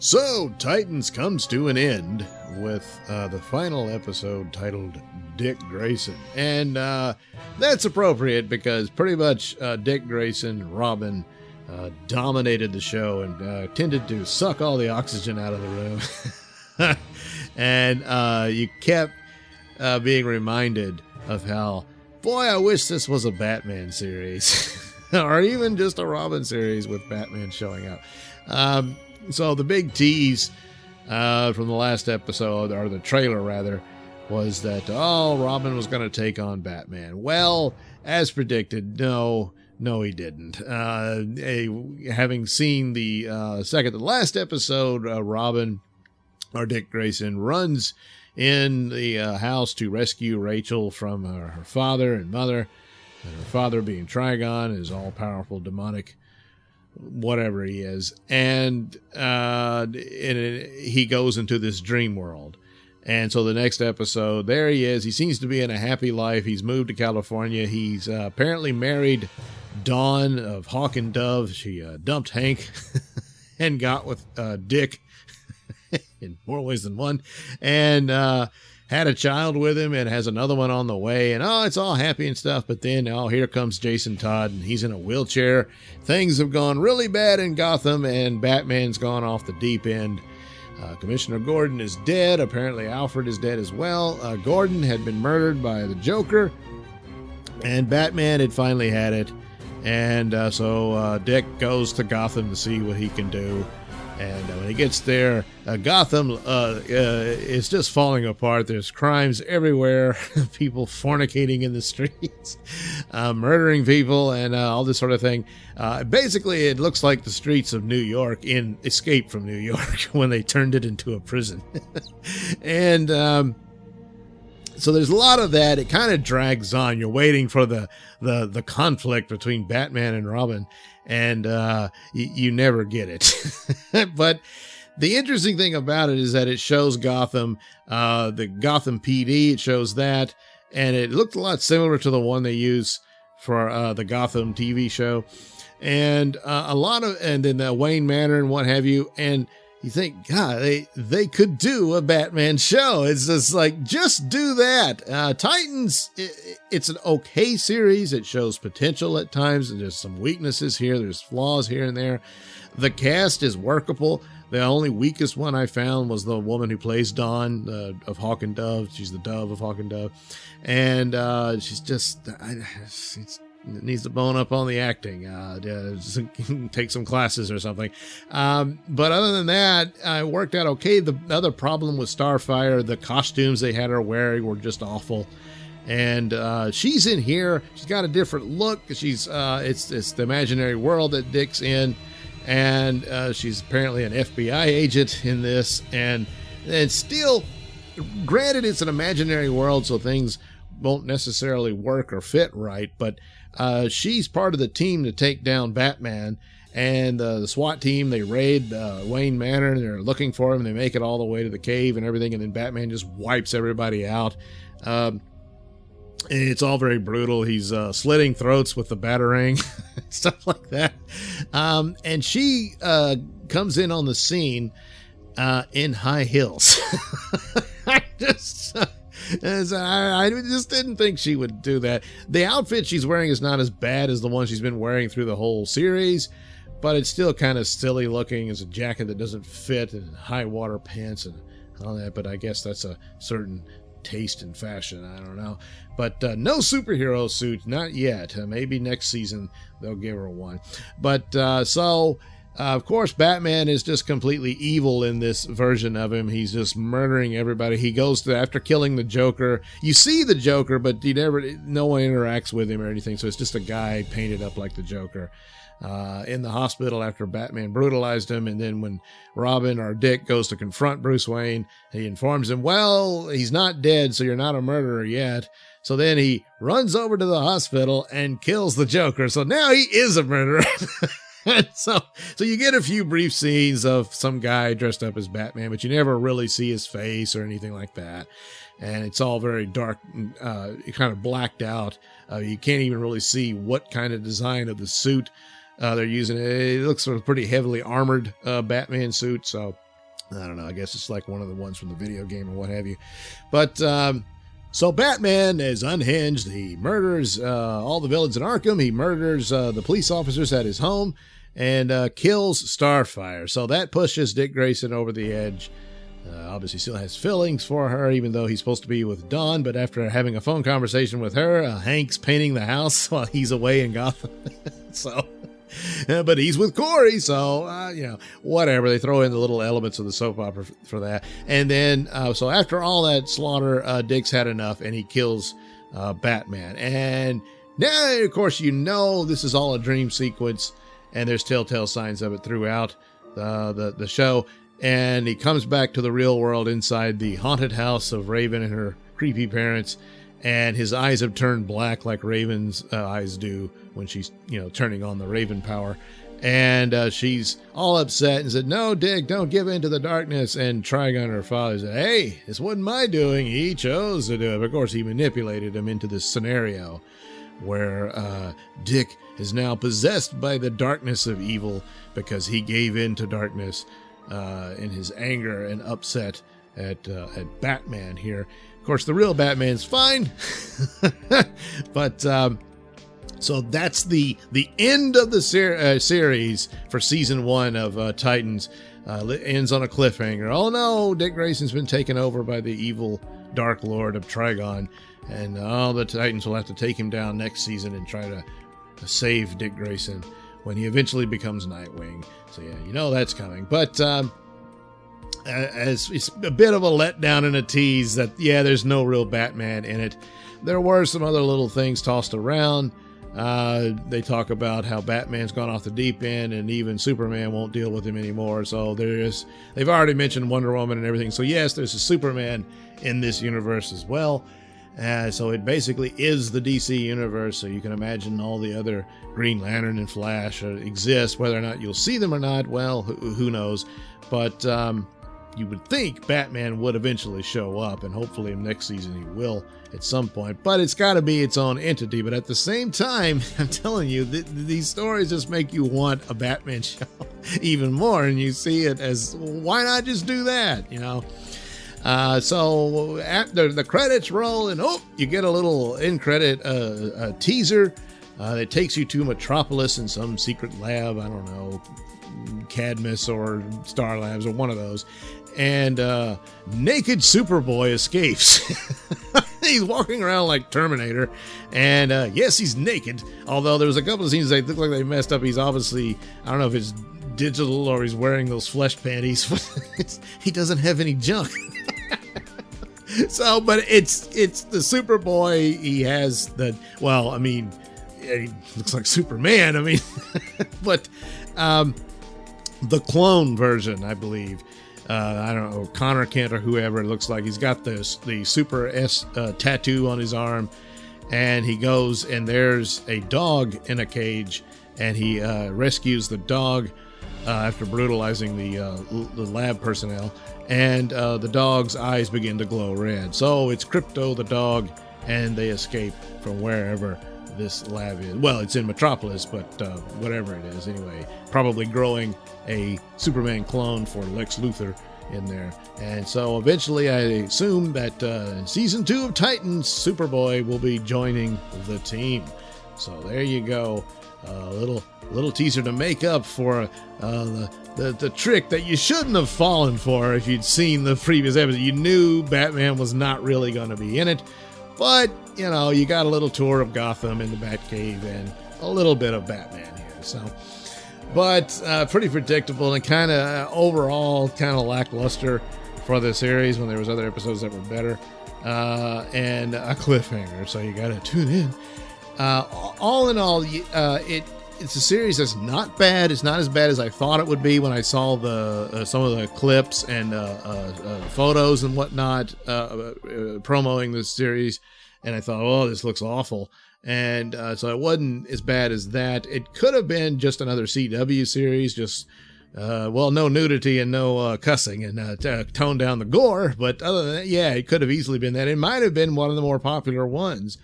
So, Titans comes to an end with the final episode titled Dick Grayson. And that's appropriate because pretty much Dick Grayson, Robin, dominated the show and tended to suck all the oxygen out of the room. And you kept being reminded of how, boy, I wish this was a Batman series. Or even just a Robin series with Batman showing up. So the big tease from the last episode, or the trailer rather, was that, Robin was going to take on Batman. Well, as predicted, no, he didn't. Having seen the second to last episode, Robin, or Dick Grayson, runs in the house to rescue Rachel from her father and mother. And her father, being Trigon, is all-powerful, demonic, whatever he is. And he goes into this dream world. And so the next episode, there he is. He seems to be in a happy life. He's moved to California. He's apparently married Dawn of Hawk and Dove. She dumped Hank and got with Dick in more ways than one. And had a child with him and has another one on the way, and it's all happy and stuff. But then here comes Jason Todd, and he's in a wheelchair. Things have gone really bad in Gotham, and Batman's gone off the deep end. Commissioner Gordon is dead. Apparently Alfred is dead as well. Gordon had been murdered by the Joker, and Batman had finally had it. And so Dick goes to Gotham to see what he can do. And when he gets there, Gotham is just falling apart. There's crimes everywhere, people fornicating in the streets, murdering people, and all this sort of thing. Basically, it looks like the streets of New York in Escape from New York when they turned it into a prison. And so there's a lot of that. It kind of drags on. You're waiting for the conflict between Batman and Robin. And you never get it. But the interesting thing about it is that it shows Gotham, the Gotham PD, it shows that, and it looked a lot similar to the one they use for the Gotham TV show, and and then Wayne Manor and what have you. And you think, God, they could do a Batman show. It's just like, just do that. Titans, it's an okay series. It shows potential at times, and there's some weaknesses here. There's flaws here and there. The cast is workable. The only weakest one I found was the woman who plays Dawn of Hawk and Dove. She's the Dove of Hawk and Dove. And she's just... needs to bone up on the acting, take some classes or something. But other than that, it worked out okay. The other problem with Starfire, the costumes they had her wearing were just awful. And she's in here. She's got a different look. She's it's the imaginary world that Dick's in, and she's apparently an FBI agent in this. And still, granted, it's an imaginary world, so things won't necessarily work or fit right, but she's part of the team to take down Batman. And the SWAT team, they raid Wayne Manor, and they're looking for him. They make it all the way to the cave and everything, and then Batman just wipes everybody out. It's all very brutal. He's slitting throats with the Batarang, stuff like that. And she comes in on the scene in high heels. I just didn't think she would do that. The outfit she's wearing is not as bad as the one she's been wearing through the whole series, but it's still kind of silly looking. It's a jacket that doesn't fit, and high water pants and all that, but I guess that's a certain taste in fashion. I don't know. But no superhero suit, not yet. Maybe next season they'll give her one. But of course, Batman is just completely evil in this version of him. He's just murdering everybody. He goes to, after killing the Joker, you see the Joker, but no one interacts with him or anything. So it's just a guy painted up like the Joker in the hospital after Batman brutalized him. And then when Robin or Dick goes to confront Bruce Wayne, he informs him, well, he's not dead, so you're not a murderer yet. So then he runs over to the hospital and kills the Joker. So now he is a murderer. So you get a few brief scenes of some guy dressed up as Batman, but you never really see his face or anything like that. And it's all very dark, kind of blacked out. You can't even really see what kind of design of the suit they're using. It looks sort of pretty heavily armored Batman suit. So I don't know. I guess it's like one of the ones from the video game or what have you. But so Batman is unhinged. He murders all the villains in Arkham. He murders the police officers at his home and kills Starfire. So that pushes Dick Grayson over the edge. Obviously still has feelings for her, even though he's supposed to be with Dawn. But after having a phone conversation with her, Hank's painting the house while he's away in Gotham. So, but he's with Corey, so, whatever. They throw in the little elements of the soap opera for that. And then, so after all that slaughter, Dick's had enough, and he kills Batman. And now, of course, this is all a dream sequence, and there's telltale signs of it throughout the show. And he comes back to the real world inside the haunted house of Raven and her creepy parents. And his eyes have turned black like Raven's eyes do when she's, turning on the Raven power. And she's all upset and said, "No, Dick, don't give in to the darkness." And Trigon, her father, said, "Hey, this wasn't my doing. He chose to do it." But of course, he manipulated him into this scenario where Dick is now possessed by the darkness of evil because he gave in to darkness in his anger and upset at Batman here. Of course, the real Batman's fine, but so that's the end of the series for season 1 of Titans. Ends on a cliffhanger. Oh no, Dick Grayson's been taken over by the evil Dark Lord of Trigon, and all the Titans will have to take him down next season and try to save Dick Grayson when he eventually becomes Nightwing. So yeah, that's coming. But as it's a bit of a letdown and a tease that, there's no real Batman in it. There were some other little things tossed around. They talk about how Batman's gone off the deep end and even Superman won't deal with him anymore. So they've already mentioned Wonder Woman and everything. So yes, there's a Superman in this universe as well. So it basically is the DC universe. So you can imagine all the other Green Lantern and Flash exist. Whether or not you'll see them or not, well, who knows. But you would think Batman would eventually show up, and hopefully next season he will at some point. But it's got to be its own entity. But at the same time, I'm telling you, these stories just make you want a Batman show even more. And you see it as, why not just do that, So after the credits roll, and you get a little in-credit teaser that takes you to Metropolis in some secret lab. I don't know, Cadmus or Star Labs or one of those. And naked Superboy escapes. He's walking around like Terminator. And yes, he's naked. Although there was a couple of scenes they look like they messed up. He's obviously, I don't know if it's digital or he's wearing those flesh panties. He doesn't have any junk. So, but it's the Superboy. He has he looks like Superman. But the clone version, I believe. I don't know, Connor Kent or whoever it looks like. He's got the Super S tattoo on his arm, and he goes and there's a dog in a cage, and he rescues the dog after brutalizing the lab personnel, and the dog's eyes begin to glow red. So it's Crypto the dog, and they escape from wherever this lab is. Well, it's in Metropolis, but whatever it is, anyway, probably growing a Superman clone for Lex Luthor in there. And so eventually I assume that in season 2 of Titans, Superboy will be joining the team. So there you go. Little teaser to make up for the trick that you shouldn't have fallen for if you'd seen the previous episode. You knew Batman was not really going to be in it, but you got a little tour of Gotham in the Batcave and a little bit of Batman here. So, but pretty predictable and kind of overall kind of lackluster for the series when there was other episodes that were better, and a cliffhanger. So you got to tune in. All in all, it's a series that's not bad. It's not as bad as I thought it would be when I saw some of the clips and photos and whatnot promoting this series. And I thought, oh, this looks awful. And so it wasn't as bad as that. It could have been just another CW series, just, no nudity and no cussing and tone down the gore. But other than that, it could have easily been that. It might have been one of the more popular ones.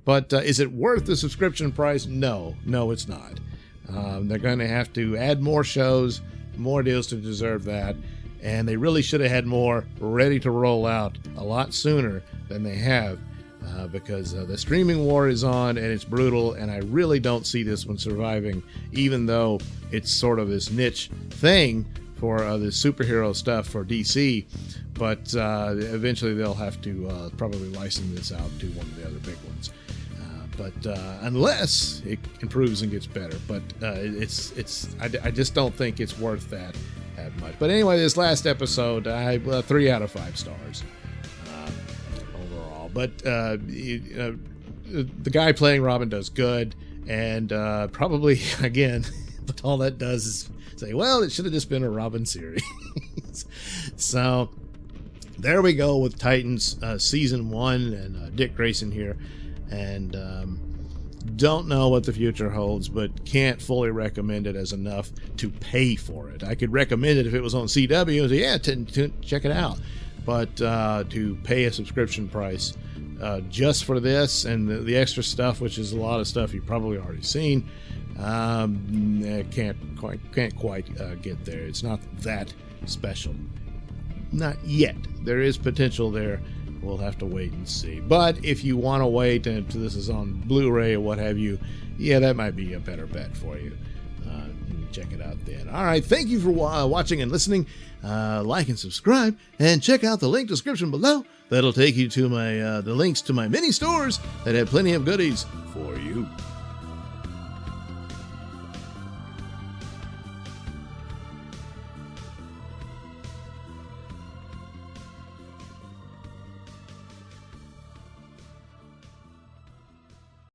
But is it worth the subscription price? No, it's not. They're going to have to add more shows, more deals to deserve that. and they really should have had more ready to roll out a lot sooner than they have, because the streaming war is on and it's brutal, and I really don't see this one surviving, even though it's sort of this niche thing for the superhero stuff for DC. But eventually they'll have to probably license this out to one of the other big ones. But unless it improves and gets better, but I just don't think it's worth that much. But anyway, this last episode, 3 out of 5 stars overall. But the guy playing Robin does good, and probably again, but all that does is say, well, it should have just been a Robin series. So there we go with Titans season 1, and Dick Grayson here. And don't know what the future holds, but can't fully recommend it as enough to pay for it. I could recommend it if it was on CW and say, yeah, check it out. But to pay a subscription price just for this and the extra stuff, which is a lot of stuff you've probably already seen, can't quite get there. It's not that special. Not yet. There is potential there. We'll have to wait and see. But if you want to wait until this is on Blu-ray or what have you, yeah, that might be a better bet for you. Check it out then. All right, thank you for watching and listening. Like and subscribe, and check out the link description below. That'll take you to my the links to my mini stores that have plenty of goodies for you.